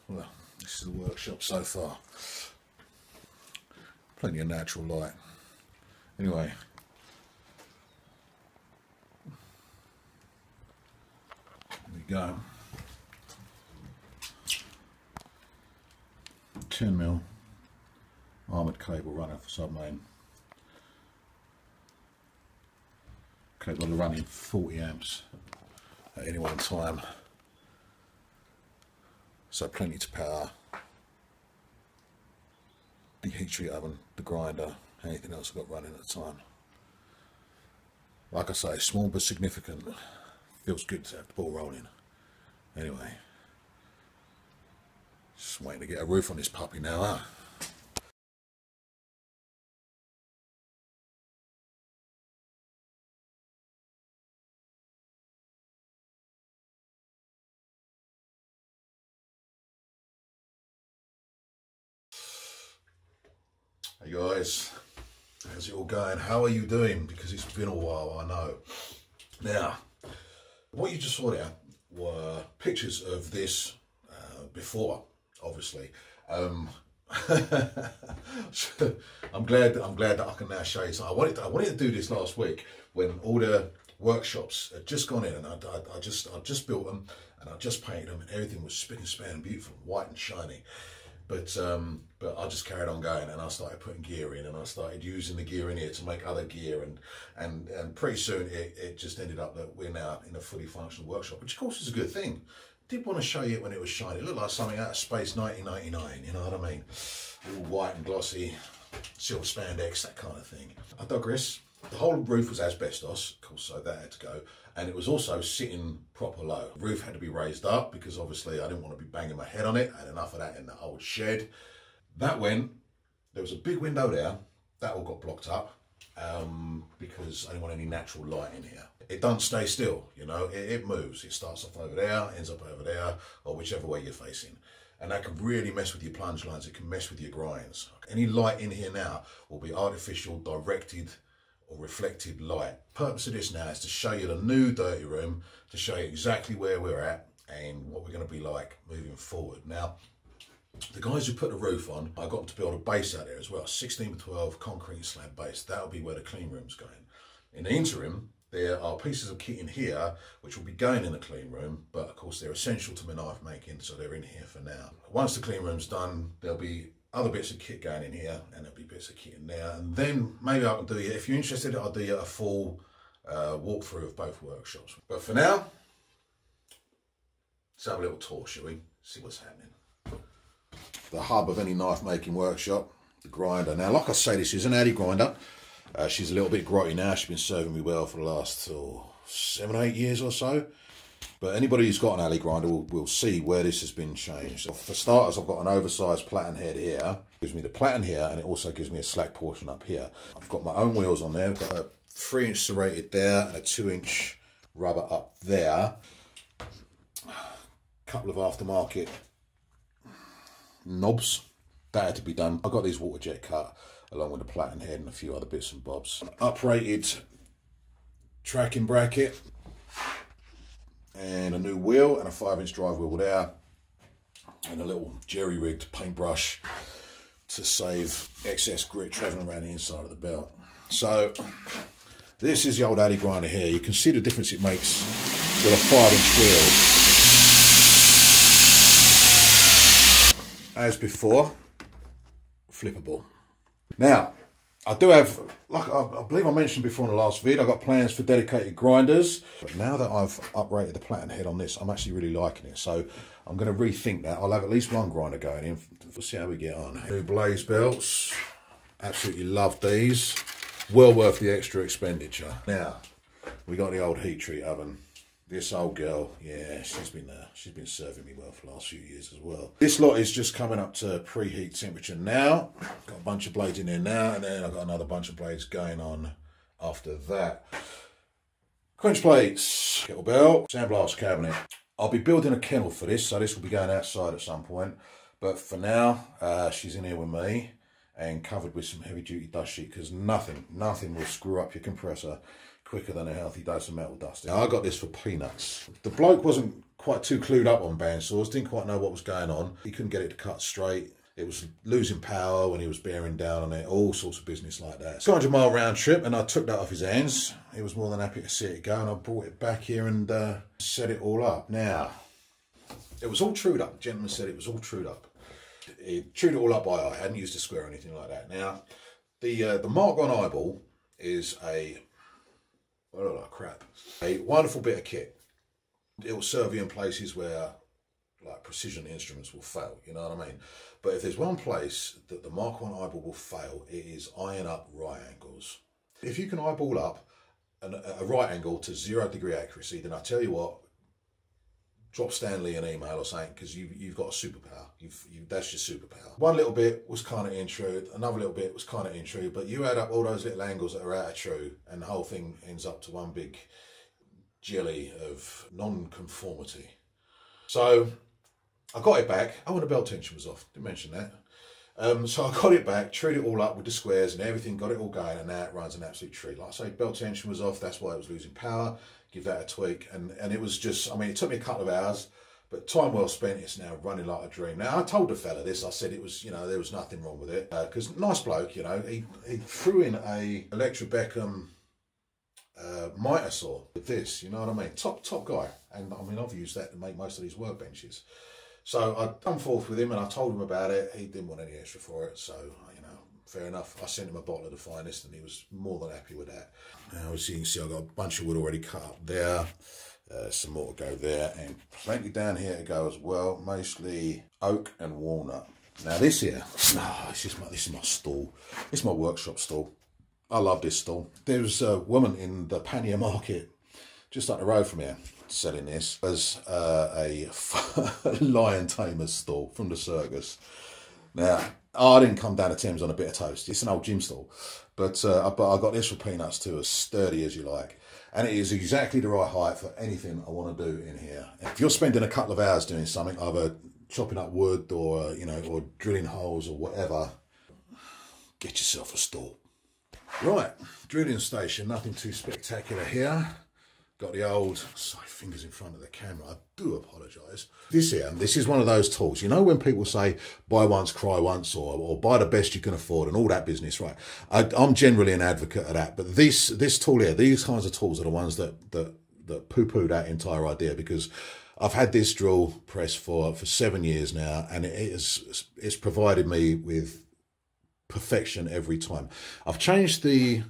Well, this is the workshop so far. Plenty of natural light. Anyway, there we go. 10mm armoured cable running for submarine. Cable running 40 amps at any one time. So plenty to power the heat treat oven, the grinder, anything else I've got running at the time. Like I say, small but significant. Feels good to have the ball rolling. Anyway, just waiting to get a roof on this puppy now, huh? Hey guys, how's it all going? How are you doing? Because it's been a while, I know. Now, what you just saw there were pictures of this before, obviously. I'm glad that I can now show you. So I wanted to do this last week when all the workshops had just gone in, and I just built them and I just painted them, and everything was spick and span, beautiful, white and shiny. But I just carried on going, and I started putting gear in, and I started using the gear in here to make other gear, and pretty soon it just ended up that we're now in a fully functional workshop, which of course is a good thing. I did want to show you it when it was shiny. It looked like something out of Space 1999, you know what I mean? All white and glossy, silver spandex, that kind of thing. I digress. The whole roof was asbestos, of course, so that had to go. And it was also sitting proper low. The roof had to be raised up because obviously I didn't want to be banging my head on it. I had enough of that in the old shed. That went, there was a big window there. That all got blocked up because I didn't want any natural light in here. It doesn't stay still, you know, it moves. It starts off over there, ends up over there, or whichever way you're facing. And that can really mess with your plunge lines. It can mess with your grinds. Any light in here now will be artificial, directed, or reflected light. The purpose of this now is to show you the new dirty room, to show you exactly where we're at and what we're going to be like moving forward. Now, the guys who put the roof on, I got them to build a base out there as well, 16x12 concrete slab base. That'll be where the clean room's going. In the interim, there are pieces of kit in here which will be going in the clean room, but of course they're essential to my knife making, so they're in here for now. Once the clean room's done, there'll be other bits of kit going in here, and there'll be bits of kit in there, and then maybe I can do you, if you're interested, I'll do you a full walkthrough of both workshops. But for now, let's have a little tour, shall we? See what's happening. The hub of any knife making workshop, the grinder. Now, like I say, this is an Addy grinder. She's a little bit grotty now. She's been serving me well for the last 7 or 8 years or so. But anybody who's got an alley grinder will see where this has been changed. So for starters, I've got an oversized platen head here. It gives me the platen here, and it also gives me a slack portion up here. I've got my own wheels on there. I've got a 3-inch serrated there and a 2-inch rubber up there. A couple of aftermarket knobs. That had to be done. I got these water jet cut along with the platen head and a few other bits and bobs. Uprated tracking bracket, and a new wheel and a 5-inch drive wheel there, and a little jerry-rigged paintbrush to save excess grit travelling around the inside of the belt. So this is the old Addy grinder here. You can see the difference it makes with a 5-inch wheel. As before, flippable. Now, I do have, like I believe I mentioned before in the last video, I've got plans for dedicated grinders. But now that I've uprated the platen head on this, I'm actually really liking it. So I'm going to rethink that. I'll have at least one grinder going in. We'll see how we get on. New blaze belts. Absolutely love these. Well worth the extra expenditure. Now, we got the old heat treat oven. This old girl, yeah, she's been serving me well for the last few years as well. This lot is just coming up to preheat temperature now. Got a bunch of blades in there now, and then I've got another bunch of blades going on after that. Quench plates, kettlebell, sandblast cabinet. I'll be building a kennel for this, so this will be going outside at some point. But for now, she's in here with me, and covered with some heavy duty dust sheet, because nothing will screw up your compressor quicker than a healthy dose of metal dusting. Now, I got this for peanuts. The bloke wasn't quite too clued up on bandsaws, didn't quite know what was going on. He couldn't get it to cut straight. It was losing power when he was bearing down on it, all sorts of business like that. 200-mile round trip, and I took that off his hands. He was more than happy to see it go, and I brought it back here and set it all up. Now, it was all trued up. The gentleman said it was all trued up. He trued it all up by eye. I hadn't used a square or anything like that. Now, the Mark 1 eyeball is a wonderful bit of kit. It will serve you in places where like precision instruments will fail, you know what I mean? But if there's one place that the Mark 1 eyeball will fail, it is eyeing up right angles. If you can eyeball up a right angle to 0 degree accuracy, then I tell you what, drop Stanley an email or something, because you've got a superpower. That's your superpower. One little bit was kind of in true, another little bit was kind of in true, but you add up all those little angles that are out of true, and the whole thing ends up to one big jelly of non-conformity. So I got it back. Oh, and the belt tension was off. Didn't mention that. So I got it back, trued it all up with the squares and everything, got it all going, and now it runs an absolute treat. Like I say, belt tension was off. That's why it was losing power. Give that a tweak, and it was just, I mean, it took me a couple of hours, but time well spent. It's now running like a dream. Now, I told the fella this. I said it was, you know, there was nothing wrong with it, because nice bloke, you know, he threw in a Electra Beckham miter saw with this, you know what I mean? Top guy. And I mean, I've used that to make most of these workbenches. So I come forth with him and I told him about it. He didn't want any extra for it, so, you know, fair enough. I sent him a bottle of the finest and he was more than happy with that. Now, as you can see, I've got a bunch of wood already cut up there. Some more to go there, and plenty down here to go as well, mostly oak and walnut. Now this here, this is my stall. It's my workshop stall. I love this stall. There's a woman in the Pannier Market just up the road from here selling this as a lion tamer's stall from the circus. Now, I didn't come down to Thames on a bit of toast. It's an old gym stall. But I got this for peanuts too, as sturdy as you like. And it is exactly the right height for anything I want to do in here. If you're spending a couple of hours doing something, either chopping up wood or, you know, or drilling holes or whatever, get yourself a stall. Right, drilling station, nothing too spectacular here. Got the old, sorry, fingers in front of the camera, I do apologise. This is one of those tools. You know when people say, buy once, cry once, or buy the best you can afford and all that business, right? I'm generally an advocate of that. But this tool here, these kinds of tools are the ones that poo-poo that entire idea, because I've had this drill press for 7 years now, and it's provided me with perfection every time. I've changed the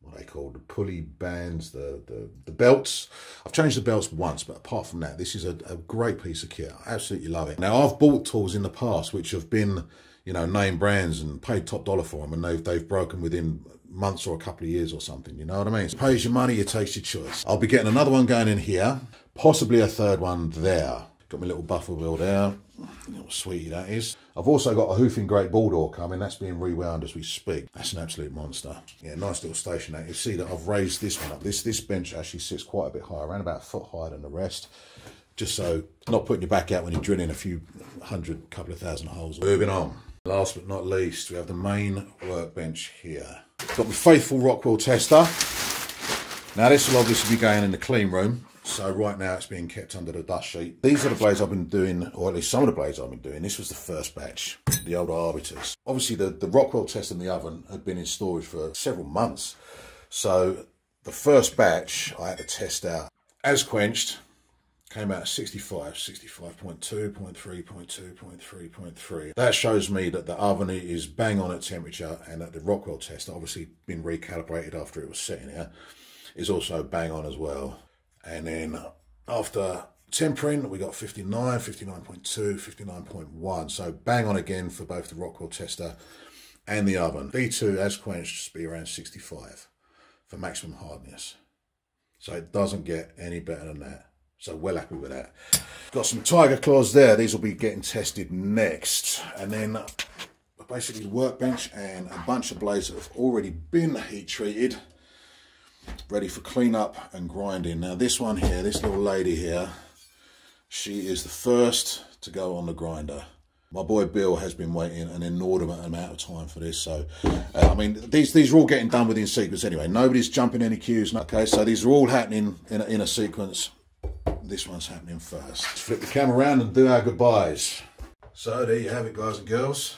what they call the pulley bands, the belts. I've changed the belts once, but apart from that, this is a great piece of kit. I absolutely love it. Now, I've bought tools in the past which have been, you know, name brands and paid top dollar for them, and they've broken within months or a couple of years or something, you know what I mean? It pays your money, it takes your choice. I'll be getting another one going in here, possibly a third one there. Got my little buffer wheel there, little sweetie that is. I've also got a hoofing great ball door coming, that's being rewound as we speak. That's an absolute monster. Yeah, nice little station there. You see that I've raised this one up. This bench actually sits quite a bit higher, around about a foot higher than the rest. Just so not putting your back out when you're drilling a few hundred, couple of thousand holes. Moving on. Last but not least, we have the main workbench here. Got my faithful Rockwell tester. Now this will obviously be going in the clean room. So right now it's being kept under the dust sheet. These are the blades I've been doing, or at least some of the blades I've been doing. This was the first batch, the older arbiters. Obviously the Rockwell test in the oven had been in storage for several months. So the first batch I had to test out. As quenched, came out at 65, 65.2, 0.3, 0.2, 0.3, 0.3. That shows me that the oven is bang on at temperature, and that the Rockwell test, obviously been recalibrated after it was sitting here, is also bang on as well. And then after tempering, we got 59, 59.2, 59.1. So bang on again for both the Rockwell tester and the oven. B2 as quenched should be around 65 for maximum hardness. So it doesn't get any better than that. So well happy with that. Got some tiger claws there. These will be getting tested next. And then basically the workbench and a bunch of blades that have already been heat treated, ready for cleanup and grinding. Now this one here, this little lady here, she is the first to go on the grinder. My boy Bill has been waiting an inordinate amount of time for this, so I mean these are all getting done within sequence anyway. Nobody's jumping any queues. Okay, so these are all happening in a sequence. This one's happening first. Let's flip the camera around and do our goodbyes. So there you have it, guys and girls.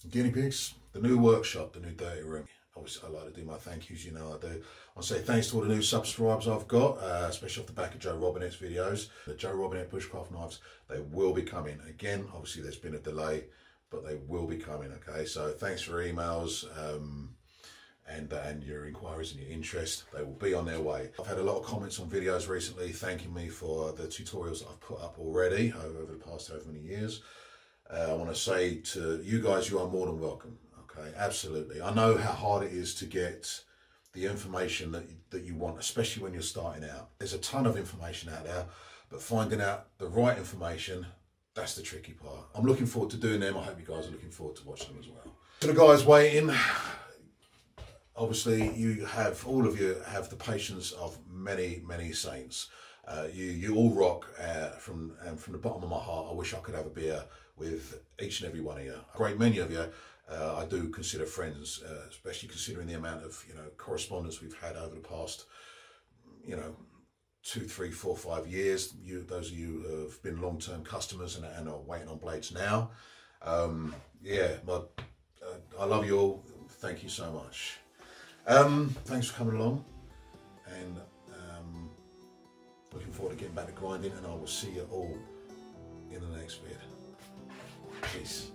Guinea pigs, the new workshop, the new dirty room. Obviously, I like to do my thank yous, you know I do. I say thanks to all the new subscribers I've got, especially off the back of Joe Robinette's videos. The Joe Robinette Bushcraft knives, they will be coming. Again, obviously there's been a delay, but they will be coming, okay? So thanks for emails and your inquiries and your interest. They will be on their way. I've had a lot of comments on videos recently thanking me for the tutorials that I've put up already over the past however many years. I want to say to you guys, you are more than welcome. Okay, absolutely. I know how hard it is to get the information that you want, especially when you're starting out. There's a ton of information out there, but finding out the right information, that's the tricky part. I'm looking forward to doing them. I hope you guys are looking forward to watching them as well. To the guys waiting, obviously all of you have the patience of many, many saints. You all rock from the bottom of my heart. I wish I could have a beer with each and every one of you. A great many of you I do consider friends, especially considering the amount of correspondence we've had over the past 2, 3, 4, 5 years. Those of you who have been long-term customers and are waiting on blades now. Yeah, I love you all. Thank you so much. Thanks for coming along, and looking forward to getting back to grinding, and I will see you all in the next vid. Peace.